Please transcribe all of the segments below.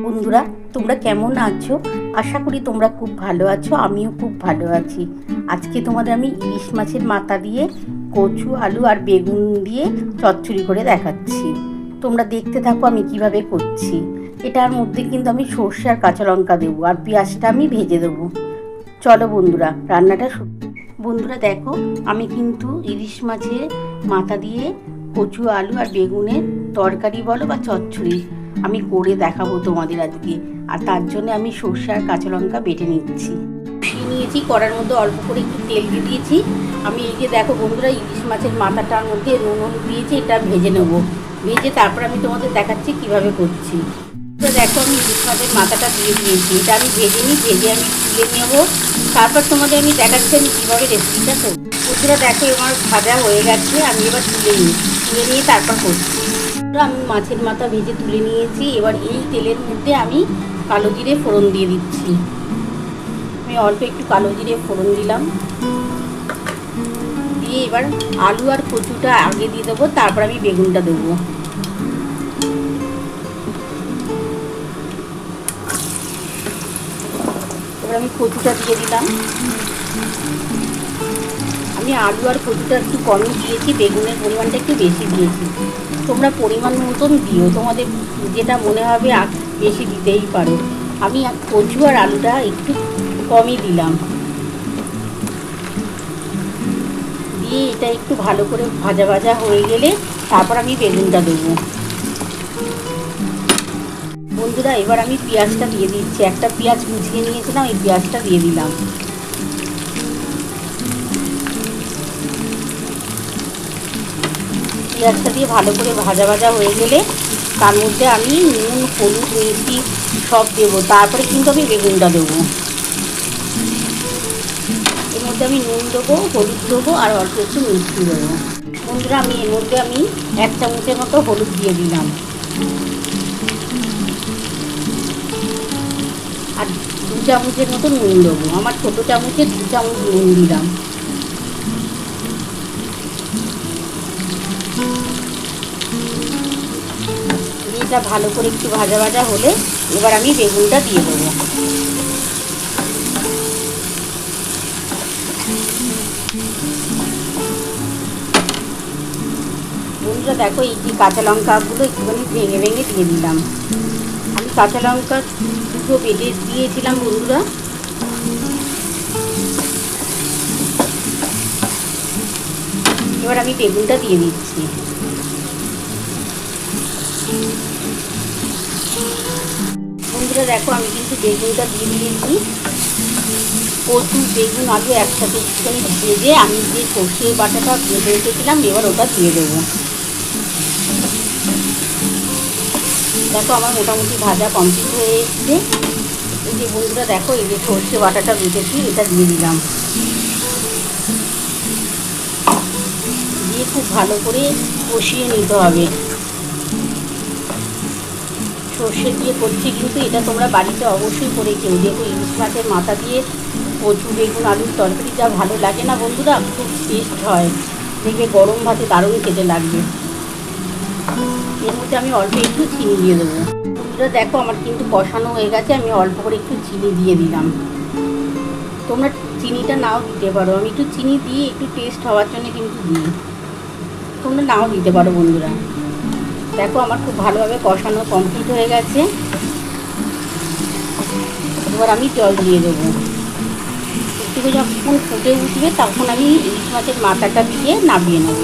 বন্ধুরা, তোমরা কেমন আছো? আশা করি তোমরা খুব ভালো আছো। আমিও খুব ভালো আছি। আজকে তোমাদের আমি ইলিশ মাছের মাথা দিয়ে কচু, আলু আর বেগুন দিয়ে চচ্চড়ি করে দেখাচ্ছি। তোমরা দেখতে থাকো আমি কিভাবে করছি। এটার মধ্যে কিন্তু আমি সর্ষে আর কাঁচা লঙ্কা দেবো, আর পেঁয়াজটা আমি ভেজে দেবো। চলো বন্ধুরা, রান্নাটা বন্ধুরা দেখো, আমি কিন্তু ইলিশ মাছের মাথা দিয়ে কচু, আলু আর বেগুনের তরকারি বলো বা চচ্চড়ি আমি করে দেখাবো তোমাদের আজকে। আর তার জন্য আমি সর্ষে আর কাঁচা লঙ্কা বেটে নিচ্ছি। নিয়েছি, কড়ার মধ্যে অল্প করে একটু তেল দিয়ে দিয়েছি। আমি এই যে দেখো বন্ধুরা, ইলিশ মাছের মাথাটার মধ্যে নুন হলুদ দিয়েছি, এটা ভেজে নেব। ভেজে তারপর আমি তোমাদের দেখাচ্ছি কিভাবে করছি। তো দেখো, আমি ইলিশ মাছের মাথাটা দিয়ে দিয়েছি, এটা আমি ভেজে নিই। ভেজে আমি তুলে নেব, তারপর তোমাদের আমি দেখাচ্ছি আমি কীভাবে রেসিপিটা করব। বন্ধুরা দেখো, আমার ভাজা হয়ে গেছে, আমি এবার তুলে নিয়ে তারপর করছি। আমি মাছের মাথা ভেজে তুলে নিয়েছি। এবার এই তেলের মধ্যে আমি কালো জিরে ফোড়ন দিয়ে দিচ্ছি। আমি অল্প একটু কালো জিরে ফোড়ন দিলাম, দিয়ে এবার আলু আর কচুটা আগে দিয়ে দেবো, তারপর আমি বেগুনটা দেবো। এবার আমি কচুটা দিয়ে দিলাম। আমি আলু আর কচুটা একটু কমই দিয়েছি, বেগুনের পরিমাণটা একটু বেশি দিয়েছি। তোমরা পরিমাণ মতন দিও, তোমাদের যেটা মনে হবে বেশি দিতেই পারো। আমি কচু আর আলুটা একটু কমই দিলাম। দিয়ে এটা একটু ভালো করে ভাজা ভাজা হয়ে গেলে তারপর আমি বেগুনটা দেবো। বন্ধুরা এবার আমি পেঁয়াজটা দিয়ে দিচ্ছি। একটা পেঁয়াজ কুচিয়ে নিয়েছিলাম, এই পেঁয়াজটা দিয়ে দিলাম। পেঁয়াজটা দিয়ে ভালো করে ভাজা ভাজা হয়ে গেলে তার মধ্যে আমি নুন, হলুদ, মিষ্টি সব দেবো। তারপরে কিন্তু আমি বেগুনটা দেবো। এর মধ্যে আমি নুন দেবো, হলুদ দেবো আর অল্প একটু মিষ্টি দেবো। বন্ধুরা আমি এর মধ্যে আমি 1 চামচের মতো হলুদ দিয়ে দিলাম, আর 2 চামচের মতো নুন দেবো। আমার ছোটো চামচে 2 চামচ নুন দিলাম। এটা ভালো করে একটু ভাজা ভাজা হলে এবার আমি বেগুনটা দিয়ে দেবো। বন্ধুরা দেখো, এই যে কাঁচা লঙ্কাগুলো একটুখানি ভেঙে ভেঙে দিয়ে দিলাম। আমি কাঁচা লঙ্কা দুটো বেটে দিয়েছিলাম বন্ধুরা। এবার আমি বেগুনটা দিয়ে দিচ্ছি। বন্ধুরা দেখো, আমি কিন্তু বেগুনটা দিয়ে দিয়েছি। কচু, বেগুন, আলু একসাথে একটুখানি ভেজে আমি যে সর্ষে বাটাটা বেটে রেখেছিলাম এবার ওটা দিয়ে দেবো। দেখো আমার মোটামুটি ভাজা কমপ্লিট হয়ে এসছে। এই যে বন্ধুরা দেখো, এই যে সর্ষে বাটাটা বেটেছি এটা দিয়ে দিলাম। দিয়ে খুব ভালো করে কষিয়ে নিতে হবে। সর্ষে দিয়ে করছি, কিন্তু এটা তোমরা বাড়িতে অবশ্যই করে কেউ। দেখো ইলিশ মাছের মাথা দিয়ে কচু, বেগুন, আলুর তরকারি যা ভালো লাগে না বন্ধুরা, খুব টেস্ট হয়। দেখবে গরম ভাতে দারুণ খেতে লাগবে। এর মধ্যে আমি অল্প একটু চিনি দিয়ে দেবো। বন্ধুরা দেখো, আমার কিন্তু কষানো হয়ে গেছে। আমি অল্প করে একটু চিনি দিয়ে দিলাম। তোমরা চিনিটা নাও দিতে পারো, আমি একটু চিনি দিয়ে একটু টেস্ট হওয়ার জন্য কিন্তু দিই। তোমরা নাও দিতে পারো বন্ধুরা। দেখো আমার খুব ভালোভাবে কষানো কমপ্লিট হয়ে গেছে। এবার আমি জল দিয়ে দেবো। একটু যখন ফুটে উঠবে তখন আমি ইলিশ মাছের মাথাটা দিয়ে নামিয়ে নেব।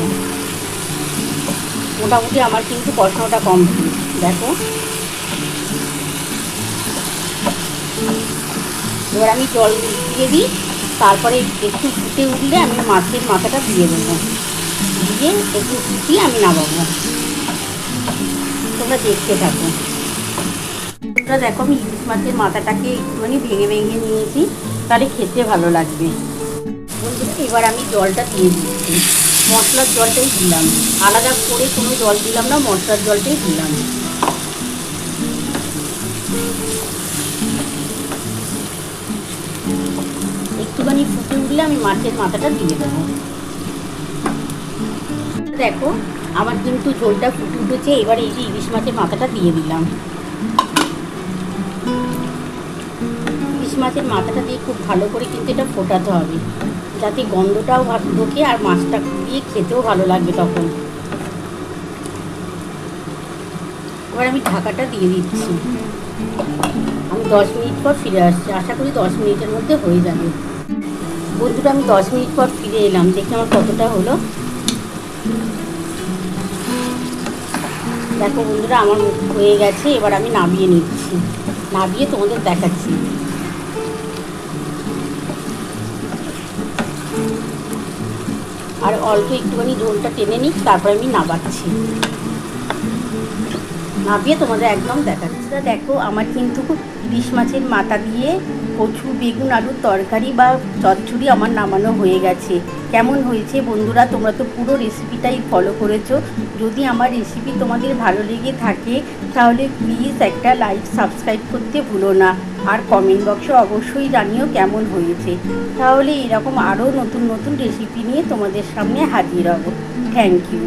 মোটামুটি আমার কিন্তু কষানোটা কমপ্লিট। দেখো এবার আমি জল দিয়ে দিই, তারপরে একটু ফুটে উঠলে আমি মাছের মাথাটা দিয়ে দেবো। দিয়ে একটু ফুটিয়ে আমি নামাবো। তোমরা দেখতে থাকো। তোমরা দেখো, আমি ইলিশ মাছের মাথাটাকে একটুখানি ভেঙে ভেঙে নিয়েছি, তাহলে খেতে ভালো লাগবে। বন্ধুরা এবার আমি জলটা দিয়ে দিচ্ছি। মশলার জলটাই দিলাম, আলাদা করে কোনো জল দিলাম না, মশলার জলটাই দিলাম। একটুখানি ফুটে উঠলে আমি মাছের মাথাটা দিয়ে দেবো। দেখো আমার কিন্তু ঝোলটা ফুটে উঠেছে। এবার এই যে ইলিশ মাছের মাথাটা দিয়ে দিলাম। মাছের মাথাটা দিয়ে খুব ভালো করে কিন্তু এটা ফোটাতে হবে, যাতে গন্ধটাও ঢোকে আর মাছটা দিয়ে খেতেও ভালো লাগবে তখন। এবার আমি ঢাকাটা দিয়ে দিচ্ছি। আমি 10 মিনিট পর ফিরে আসছি, আশা করি 10 মিনিটের মধ্যে হয়ে যাবে। বন্ধুরা, আমি 10 মিনিট পর ফিরে এলাম, দেখি আমার কতটা হলো। দেখো বন্ধুরা, আমার হয়ে গেছে। এবার আমি নামিয়ে নিচ্ছি, নামিয়ে তোমাদের দেখাচ্ছি। আর অল্প একটুখানি ঝোলটা টেনে নিই, তারপর আমি নামাচ্ছি, নামিয়ে তোমাদের একদম দেখাচ্ছি। দেখো আমার কিন্তু ইলিশ মাছের মাথা দিয়ে কচু বেগুন আলুর তরকারি বা চচ্চড়ি আমার নামানো হয়ে গেছে। কেমন হয়েছে বন্ধুরা? তোমরা তো পুরো রেসিপিটাই ফলো করেছো। যদি আমার রেসিপি তোমাদের ভালো লেগে থাকে তাহলে প্লিজ একটা লাইক সাবস্ক্রাইব করতে ভুলো না, আর কমেন্ট বক্সে অবশ্যই জানিও কেমন হয়েছে। তাহলে এরকম আরও নতুন নতুন রেসিপি নিয়ে তোমাদের সামনে হাজির হব। Thank you.